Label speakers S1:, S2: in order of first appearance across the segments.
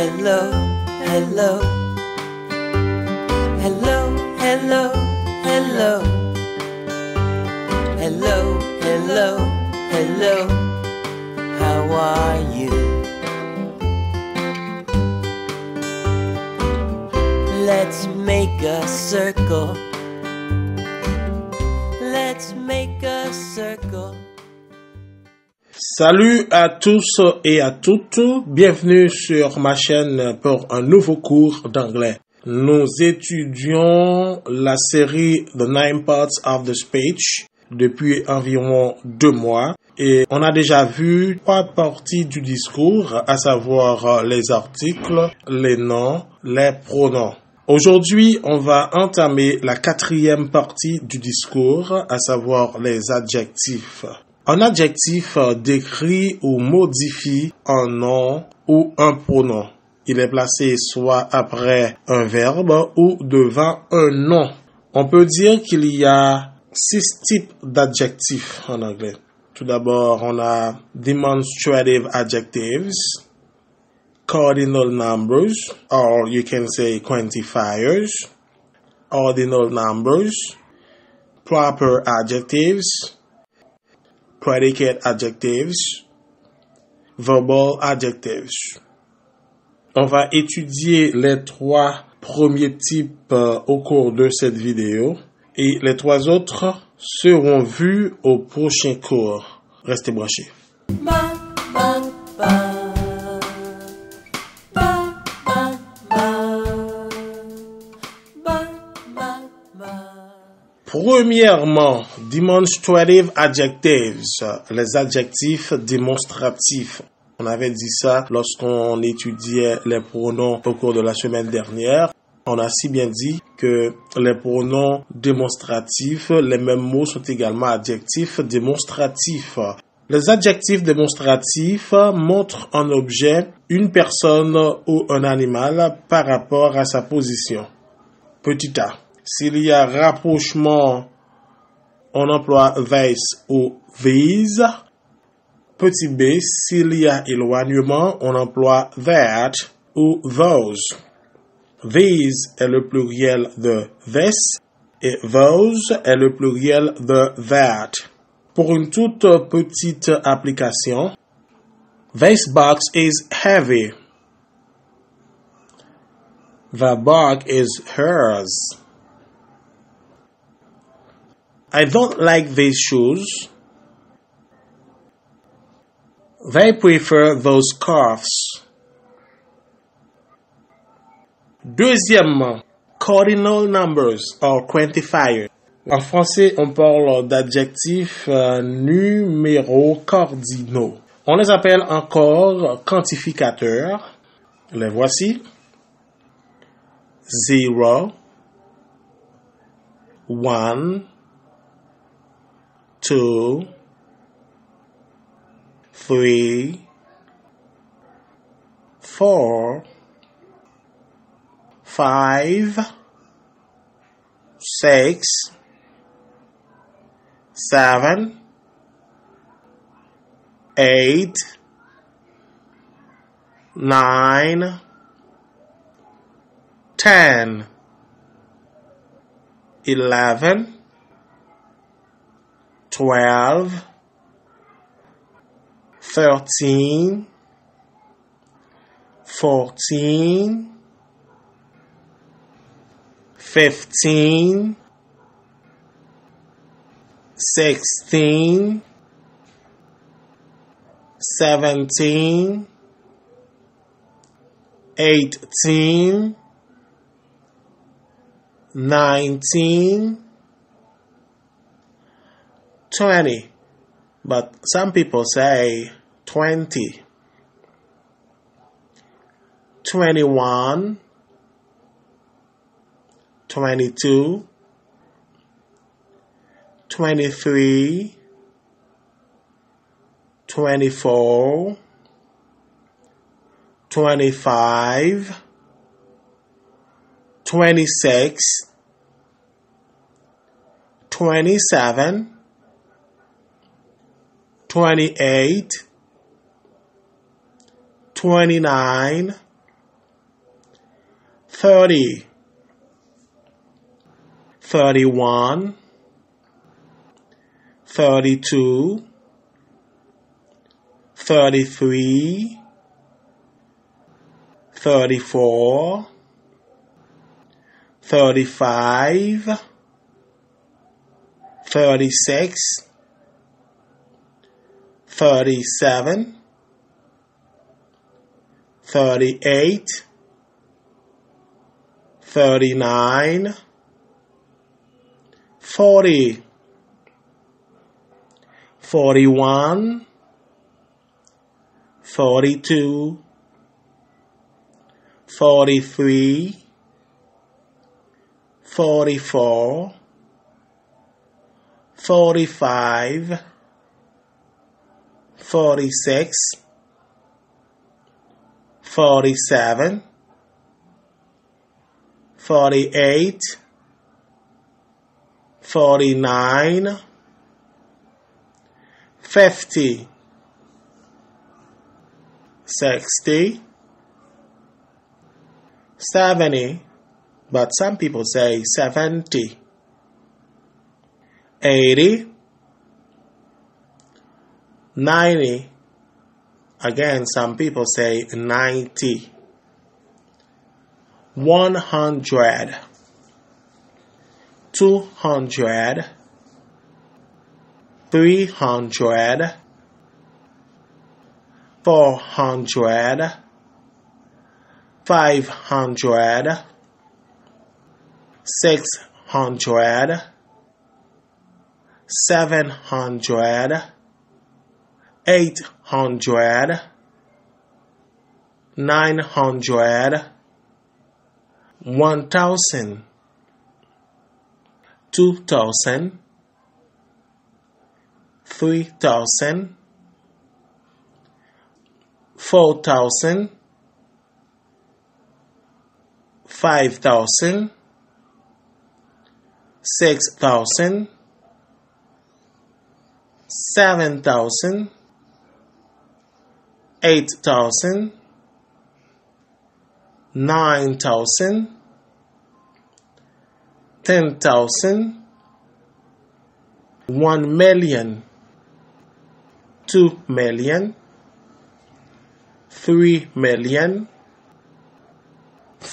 S1: hello, hello, hello, hello, hello, hello, hello, hello, how are you? Let's make a circle. Let's make a circle.
S2: Salut à tous et à toutes, bienvenue sur ma chaîne pour un nouveau cours d'anglais. Nous étudions la série The 9 Parts of the Speech depuis environ 2 mois et on a déjà vu 3 parties du discours, à savoir les articles, les noms, les pronoms. Aujourd'hui, on va entamer la 4e partie du discours, à savoir les adjectifs. Un adjectif décrit ou modifie un nom ou un pronom. Il est placé soit après un verbe ou devant un nom. On peut dire qu'il y a 6 types d'adjectifs en anglais. Tout d'abord, on a demonstrative adjectives, cardinal numbers, or you can say quantifiers, ordinal numbers, proper adjectives, predicate adjectives, verbal adjectives. On va étudier les 3 premiers types au cours de cette vidéo et les 3 autres seront vus au prochain cours. Restez branchés.
S1: Ba, ba, ba. Ba, ba, ba. Ba, ba, ba.
S2: Premièrement, demonstrative adjectives, les adjectifs démonstratifs. On avait dit ça lorsqu'on étudiait les pronoms au cours de la semaine dernière. On a si bien dit que les pronoms démonstratifs, les mêmes mots sont également adjectifs démonstratifs. Les adjectifs démonstratifs montrent un objet, une personne ou un animal par rapport à sa position. Petit a. S'il y a rapprochement, on emploie this ou these. Petit b, s'il y a éloignement, on emploie that ou those. These est le pluriel de this et those est le pluriel de that. Pour une toute petite application, this box is heavy. The box is hers. I don't like these shoes. They prefer those scarves. Deuxièmement, cardinal numbers or quantifiers. En français, on parle d'adjectifs numéros cardinaux. On les appelle encore quantificateurs. Les voici. 0, 1, 2, 3, 4, 5, 6, 7, 8, 9, 10, 11, 12, 13, 14, 15, 16, 17, 18, 19, 20. But some people say 20. 21, 22, 23, 24, 25, 26, 27, 28, 29, 30, 31, 32, 33, 34, 35, 36, 37, 38, 39, 40, 41, 42, 43, 44, 45, 46, 47, 48, 49, 50, 60, 70, but some people say 70, 80, 90, again some people say 90, 100, 200, 300, 400, 500, 600, 700, 800, 900, 1,000, 2,000, 3,000, 4,000, 5,000, 6,000, 7,000, 8,000, 9,000, 10,000, 1 million, 2 million, 3 million,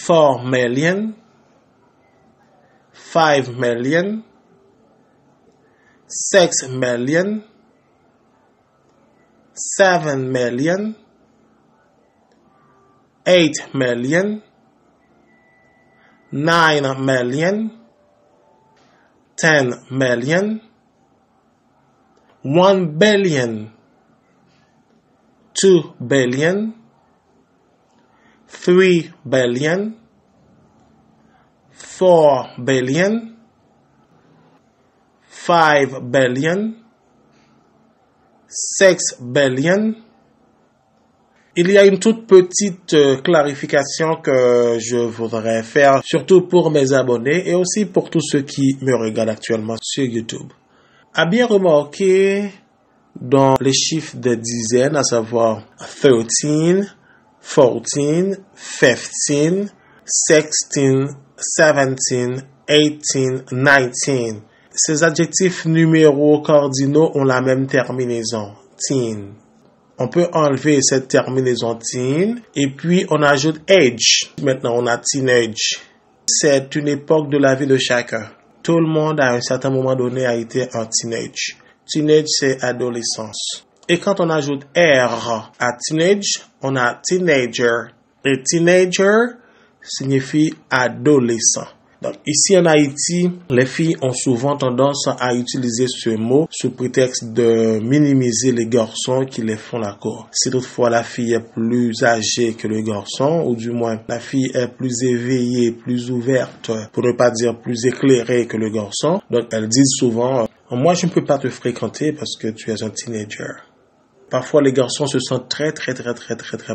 S2: 4 million, 5 million, 6 million, 7 million, 8 million, 9 million, 10 million, 1 billion, 2 billion, 3 billion, 4 billion, 5 billion, 6 billion. Il y a une toute petite clarification que je voudrais faire, surtout pour mes abonnés et aussi pour tous ceux qui me regardent actuellement sur YouTube. À bien remarquer dans les chiffres de dizaines, à savoir 13, 14, 15, 16, 17, 18, 19. Ces adjectifs numéros cardinaux ont la même terminaison, teen. On peut enlever cette terminaison teen et puis on ajoute age. Maintenant, on a teenage. C'est une époque de la vie de chacun. Tout le monde, à un certain moment donné, a été un teenage. Teenage, c'est adolescence. Et quand on ajoute R à teenage, on a teenager. Et teenager signifie adolescent. Donc, ici en Haïti, les filles ont souvent tendance à utiliser ce mot sous prétexte de minimiser les garçons qui les font la cour. Si toutefois la fille est plus âgée que le garçon, ou du moins la fille est plus éveillée, plus ouverte, pour ne pas dire plus éclairée que le garçon, donc elles disent souvent « Moi, je ne peux pas te fréquenter parce que tu es un teenager ». Parfois, les garçons se sentent très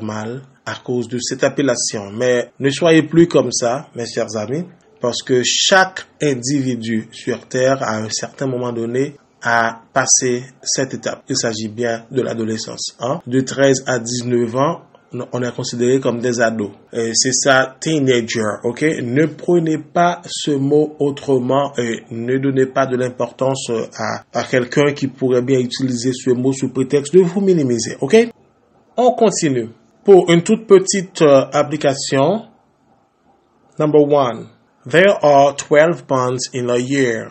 S2: mal à cause de cette appellation. Mais ne soyez plus comme ça, mes chers amis. Parce que chaque individu sur Terre, à un certain moment donné, a passé cette étape. Il s'agit bien de l'adolescence. De 13 à 19 ans, on est considéré comme des ados. C'est ça, teenager, ok? Ne prenez pas ce mot autrement et ne donnez pas de l'importance à quelqu'un qui pourrait bien utiliser ce mot sous prétexte de vous minimiser, ok? On continue. Pour une toute petite application, number 1. There are 12 months in a year.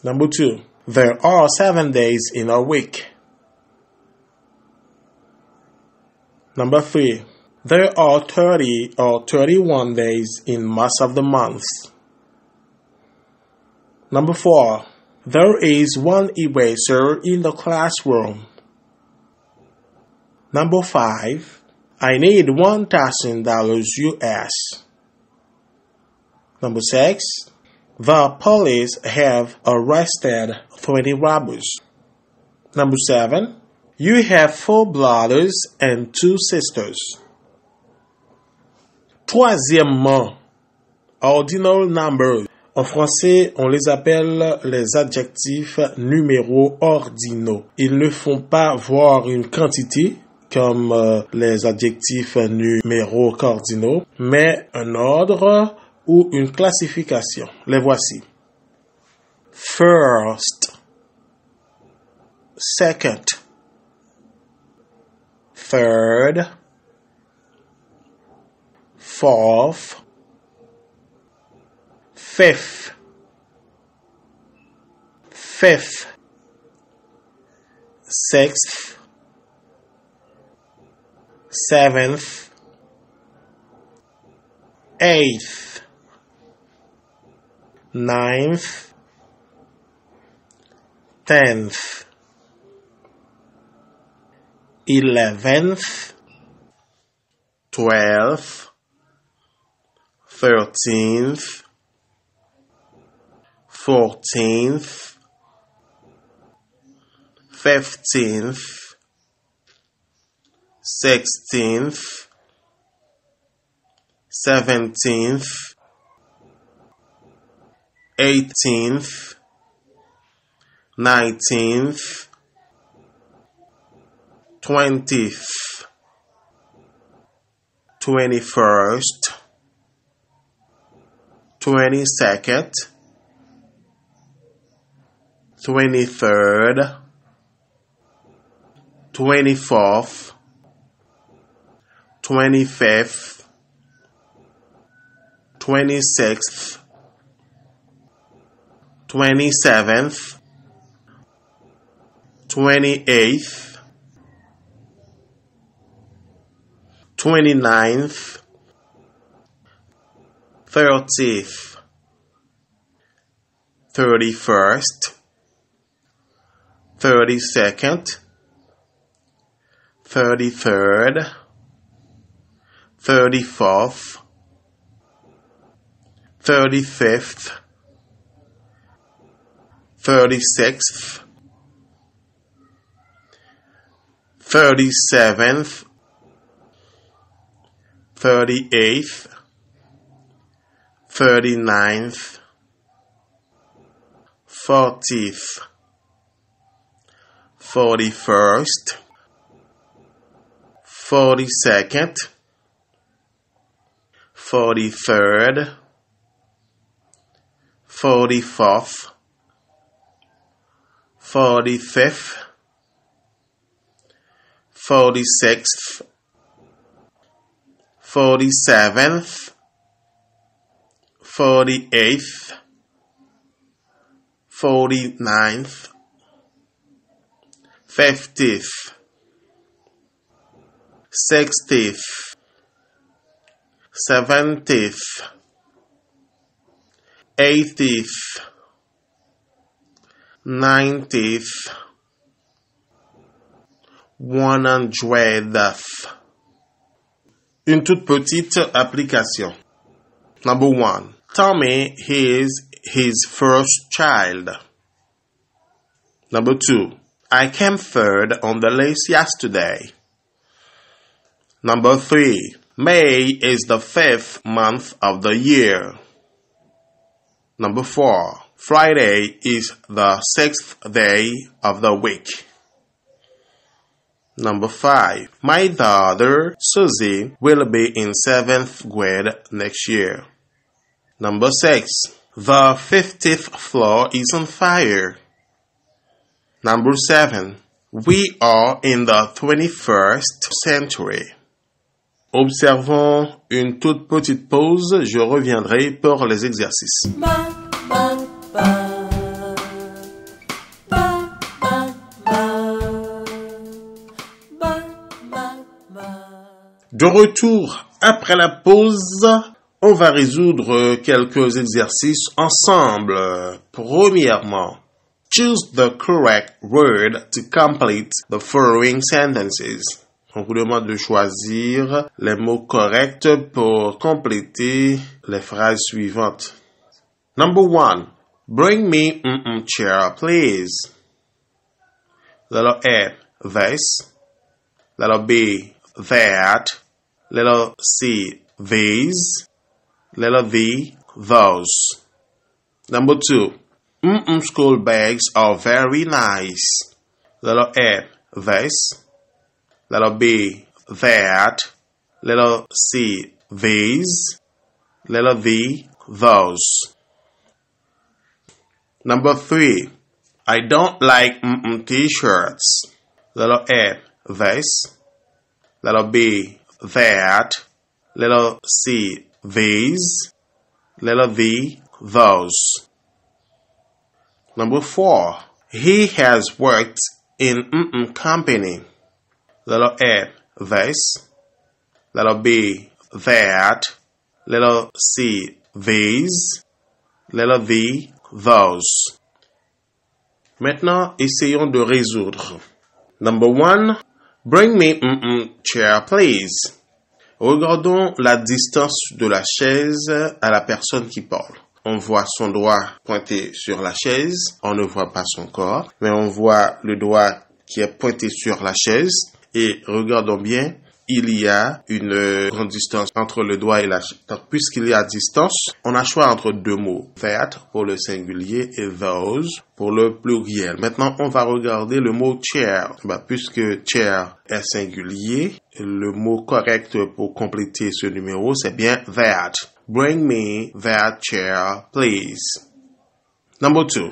S2: Number 2. There are 7 days in a week. Number 3. There are 30 or 31 days in most of the months. Number 4. There is one eraser in the classroom. Number 5. I need $1,000 US. Number 6. The police have arrested 20 robbers. Number 7. You have 4 brothers and 2 sisters. Troisièmement, ordinal numbers. En français, on les appelle les adjectifs numéros ordinaux. Ils ne font pas voir une quantité comme les adjectifs numéros cardinaux, mais un ordre ou une classification. Les voici. First, second, third, fourth, fifth, sixth, seventh, eighth, ninth, 10th, 11th, 12th, 13th, 14th, 15th, 16th, 17th, 18th, 19th, 20th, 21st, 22nd, 23rd, 24th, 25th, 26th, 27th, 28th, 29th, 30th, 31st, 32nd, 33rd, 34th, 35th, 36th, 37th, 38th, 39th, 40th, 41st, 42nd, 43rd, 44th, 45th, 46th, 47th, 48th, 49th, 50th, 60th, 70th, 80th, 90th, 100th. Une toute petite application. Number 1. Tommy is his first child. Number 2. I came third on the list yesterday. Number 3. May is the 5th month of the year. Number 4. Friday is the 6th day of the week. Number 5. My daughter, Susie, will be in 7th grade next year. Number 6. The 50th floor is on fire. Number 7. We are in the 21st century. Observons une toute petite pause. Je reviendrai pour les exercices.
S1: Ba, ba, ba. Ba, ba, ba. Ba, ba, ba.
S2: De retour après la pause, on va résoudre quelques exercices ensemble. Premièrement, choose the correct word to complete the following sentences. On vous demande de choisir les mots corrects pour compléter les phrases suivantes. Number 1. Bring me chair, please. Letter A, this. Letter B, that. Letter C, these. Letter D, those. Number 2. School bags are very nice. Letter A, this. Letter B, that. Letter C, these. Letter D, those. Number 3. I don't like t-shirts. Letter A, this. Letter B, that. Letter C, these. Letter D, those. Number 4. He has worked in company. Letter A, this. Letter B, that. Letter C, these. Letter D, those. Maintenant, essayons de résoudre. Number 1. Bring me chair, please. Regardons la distance de la chaise à la personne qui parle. On voit son doigt pointé sur la chaise. On ne voit pas son corps, mais on voit le doigt qui est pointé sur la chaise. Et regardons bien, il y a une grande distance entre le doigt et la chaise. Donc, puisqu'il y a distance, on a choix entre deux mots. That pour le singulier et those pour le pluriel. Maintenant, on va regarder le mot chair. Puisque chair est singulier, le mot correct pour compléter ce numéro, c'est bien that. Bring me that chair, please. Number 2.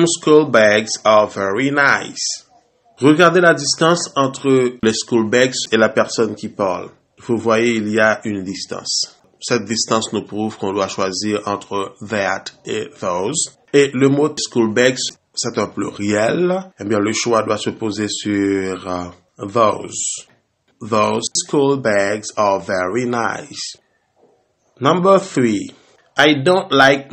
S2: School bags are very nice. Regardez la distance entre les school bags et la personne qui parle. Vous voyez, il y a une distance. Cette distance nous prouve qu'on doit choisir entre that et those. Et le mot school bags, c'est un pluriel. Eh bien, le choix doit se poser sur those. Those school bags are very nice. Number 3. I don't like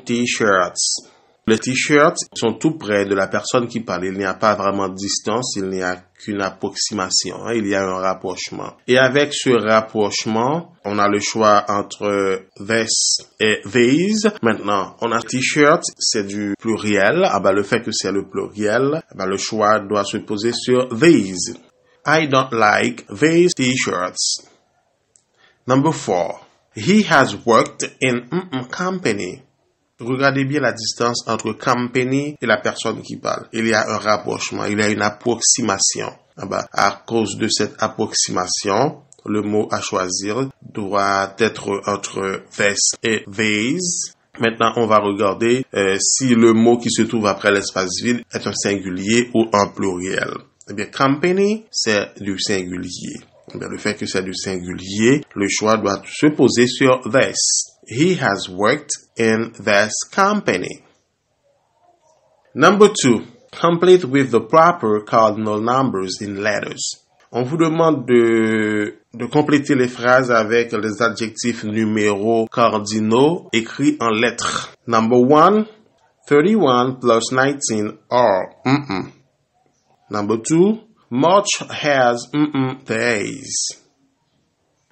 S2: t-shirts. Les t-shirts sont tout près de la personne qui parle. Il n'y a pas vraiment de distance, il n'y a qu'une approximation. Il y a un rapprochement. Et avec ce rapprochement, on a le choix entre this et these. Maintenant, on a t-shirt, c'est du pluriel. Le fait que c'est le pluriel, le choix doit se poser sur these. I don't like these t-shirts. Number 4. He has worked in company. Regardez bien la distance entre company et la personne qui parle. Il y a un rapprochement, il y a une approximation. À cause de cette approximation, le mot à choisir doit être entre this et these. Maintenant, on va regarder si le mot qui se trouve après l'espace vide est un singulier ou un pluriel. Eh bien, company, c'est du singulier. Eh bien, le fait que c'est du singulier, le choix doit se poser sur this. He has worked in this company. Number 2. Complete with the proper cardinal numbers in letters. On vous demande de compléter les phrases avec les adjectifs numéros cardinaux écrits en lettres. Number 1. 31 plus 19 are Number 2. March has days.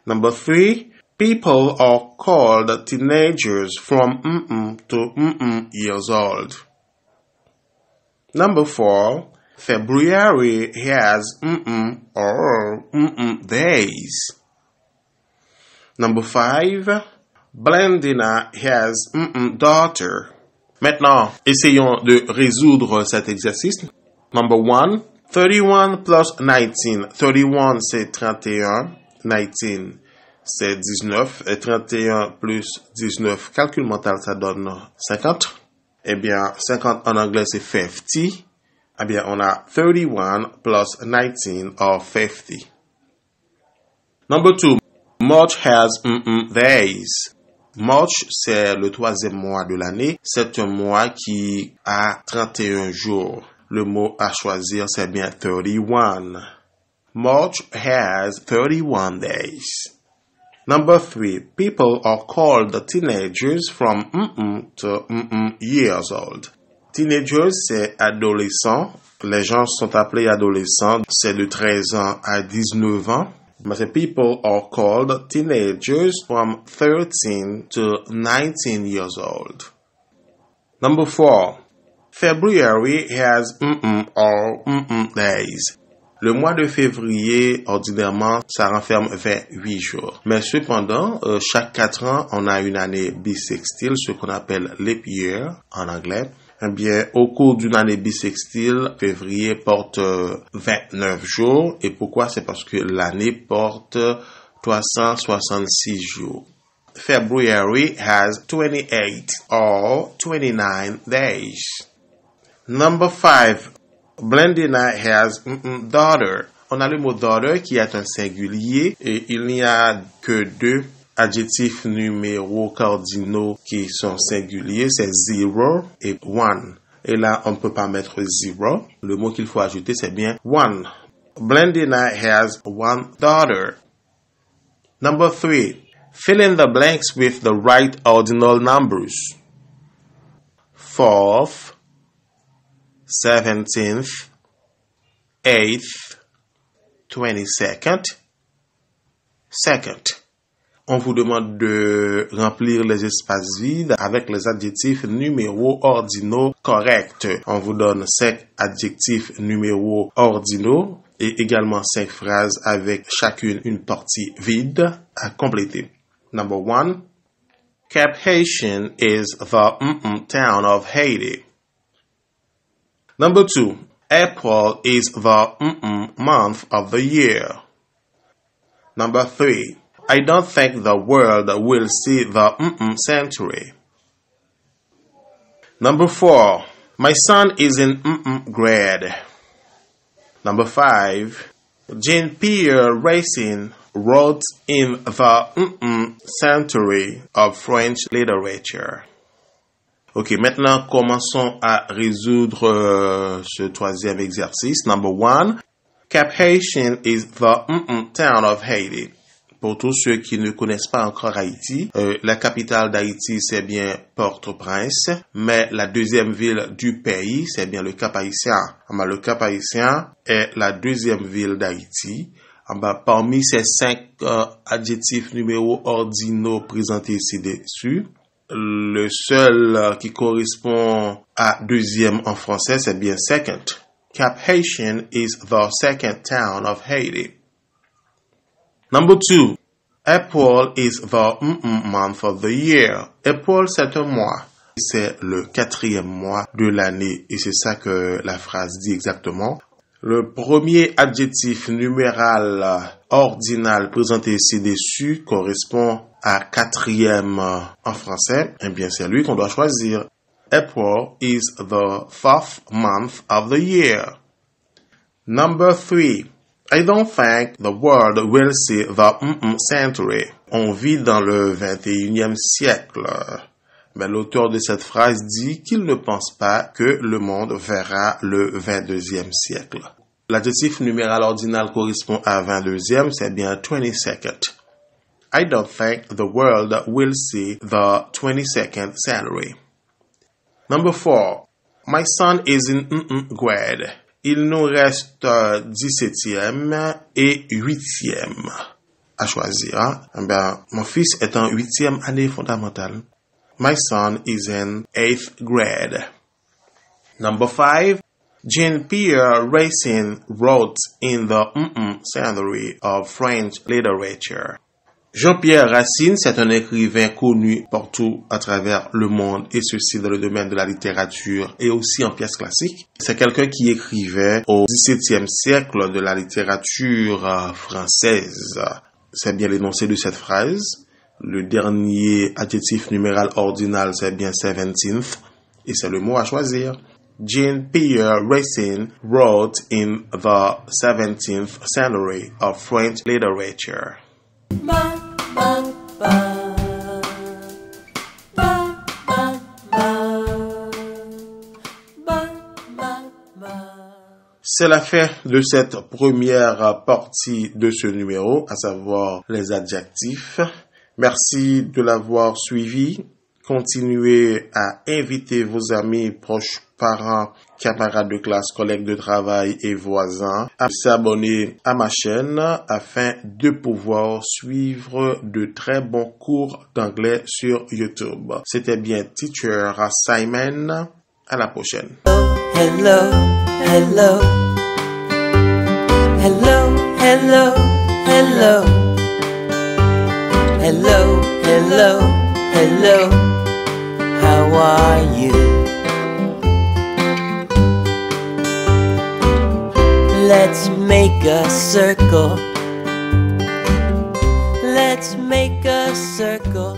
S2: Number 3. People are called teenagers from to years old. Number 4. February has or days. Number 5. Blendina has daughter. Maintenant, essayons de résoudre cet exercice. Number 1. 31 plus 19. 31, c'est 31. 19, c'est 19. Et 31 plus 19, calcul mental, ça donne 50. Eh bien, 50 en anglais, c'est 50. Eh bien, on a 31 plus 19 or 50. Number 2. March has days. March, c'est le 3e mois de l'année. C'est un mois qui a 31 jours. Le mot à choisir, c'est bien 31. March has 31 days. Number 3. People are called teenagers from to years old. Teenagers, c'est adolescent. Les gens sont appelés adolescents. C'est de 13 ans à 19 ans. But the people are called teenagers from 13 to 19 years old. Number 4. February has or days. Le mois de février, ordinairement, ça renferme 28 jours. Mais cependant, chaque 4 ans, on a une année bissextile, ce qu'on appelle leap year en anglais. Eh bien, au cours d'une année bissextile, février porte 29 jours. Et pourquoi? C'est parce que l'année porte 366 jours. February has 28 or 29 days. Number 5. Blendina has daughter. On a le mot daughter qui est un singulier et il n'y a que 2 adjectifs numéros cardinaux qui sont singuliers, c'est 0 et 1. Et là, on ne peut pas mettre 0. Le mot qu'il faut ajouter, c'est bien 1. Blendina has 1 daughter. Number 3. Fill in the blanks with the right ordinal numbers. 4th, 17th, 8th, 22nd, 2nd. On vous demande de remplir les espaces vides avec les adjectifs numéros ordinaux corrects. On vous donne 5 adjectifs numéros ordinaux et également 5 phrases avec chacune une partie vide à compléter. Number 1. Cap Haitian is the town of Haiti. Number 2. April is the month of the year. Number 3. I don't think the world will see the century. Number 4. My son is in grade. Number 5. Jean-Pierre Racine wrote in the century of French literature. Ok, maintenant commençons à résoudre ce 3e exercice. Number 1. Cap Haitian is the town of Haiti. Pour tous ceux qui ne connaissent pas encore Haïti, la capitale d'Haïti, c'est bien Port-au-Prince, mais la deuxième ville du pays, c'est bien le Cap-Haïtien. Le Cap-Haïtien est la deuxième ville d'Haïti. Parmi ces 5 adjectifs numéros ordinaux présentés ci-dessus, le seul qui correspond à deuxième en français, c'est bien second. Cap Haitian is the second town of Haiti. Number 2. April is the month of the year. April, c'est un mois. C'est le 4e mois de l'année. Et c'est ça que la phrase dit exactement. Le premier adjectif numéral ordinal présenté ci-dessus correspond à 4e en français. Eh bien, c'est lui qu'on doit choisir. April is the 4th month of the year. Number 3. I don't think the world will see the century. On vit dans le 21e siècle. Mais l'auteur de cette phrase dit qu'il ne pense pas que le monde verra le 22e siècle. L'adjectif numéral ordinal correspond à 22e, c'est bien 22nd. I don't think the world will see the 22nd century. Number 4. My son is in grade. Il nous reste 17e et 8e à choisir. Mon fils est en 8e année fondamentale. My son is in 8th grade. Number 5. Jean-Pierre Racine wrote in the century of French literature. Jean-Pierre Racine, c'est un écrivain connu partout à travers le monde, et ceci dans le domaine de la littérature et aussi en pièces classiques. C'est quelqu'un qui écrivait au XVIIe siècle de la littérature française. C'est bien l'énoncé de cette phrase. Le dernier adjectif numéral ordinal, c'est bien 17th, et c'est le mot à choisir. Jean-Pierre Racine wrote in the 17th century of French literature.
S1: Ba, ba, ba. Ba, ba, ba. Ba, ba, ba.
S2: C'est la fin de cette première partie de ce numéro, à savoir les adjectifs. Merci de l'avoir suivi. Continuez à inviter vos amis, proches, parents, camarades de classe, collègues de travail et voisins à s'abonner à ma chaîne afin de pouvoir suivre de très bons cours d'anglais sur YouTube. C'était bien Teacher Simon. À la prochaine.
S1: Hello, hello. Hello, hello, hello. Hello, hello, hello. How are you? Let's make a circle. Let's make a circle.